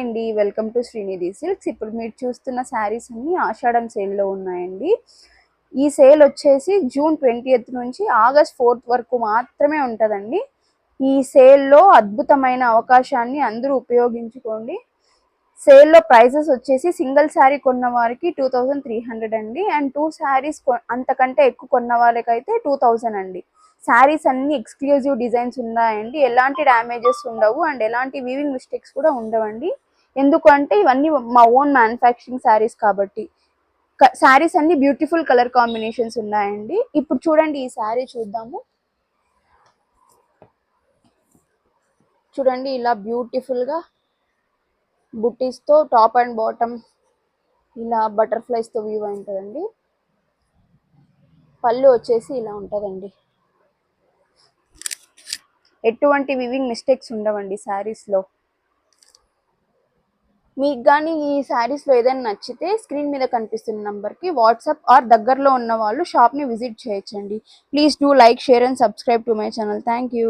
అండి, welcome to Srinidhi silks. ఇప్పుడు మీరు చూస్తున్న శారీస్ అన్ని ఆషాఢం సేల్లో ఉన్నాయండి. ఈ సేల్ వచ్చేసి జూన్ 20th నుంచి ఆగస్ట్ 4th వరకు మాత్రమే ఉంటుందండి. ఈ సేల్లో అద్భుతమైన అవకాశాన్ని అందరూ ఉపయోగించుకోండి. సేల్లో ప్రైజెస్ వచ్చేసి సింగిల్ శారీ కొన్న వారికి 2300 అండి, అండ్ 2 శారీస్ అంతకంటే ఎక్కువ కొన్న వాళ్ళకైతే 2000 అండి. శారీస్ అన్ని ఎక్స్క్లూజివ్ డిజైన్స్ ఉన్నాయండి, ఎలాంటి డ్యామేజెస్ ఉండవు అండ్ ఎలాంటి వీవింగ్ మిస్టేక్స్ కూడా ఉండవండి. ఎందుకంటే ఇవన్నీ మా ఓన్ మ్యానుఫ్యాక్చరింగ్ శారీస్ కాబట్టి. శారీస్ అన్ని బ్యూటిఫుల్ కలర్ కాంబినేషన్స్ ఉన్నాయండి. ఇప్పుడు చూడండి, ఈ శారీ చూద్దాము. చూడండి, ఇలా బ్యూటిఫుల్గా బుట్టీస్తో టాప్ అండ్ బాటమ్ ఇలా బటర్ఫ్లైస్తో వ్యూ ఉంటుందండి. పళ్ళు వచ్చేసి ఇలా ఉంటుందండి. ఎటువంటి వివింగ్ మిస్టేక్స్ ఉండవండి శారీస్లో. మీకు కానీ ఈ శారీస్లో ఏదైనా నచ్చితే స్క్రీన్ మీద కనిపిస్తున్న నెంబర్కి వాట్సాప్ ఆర్ దగ్గరలో ఉన్న వాళ్ళు షాప్ని విజిట్ చేయొచ్చండి. Please do like, share and subscribe to my channel. Thank you.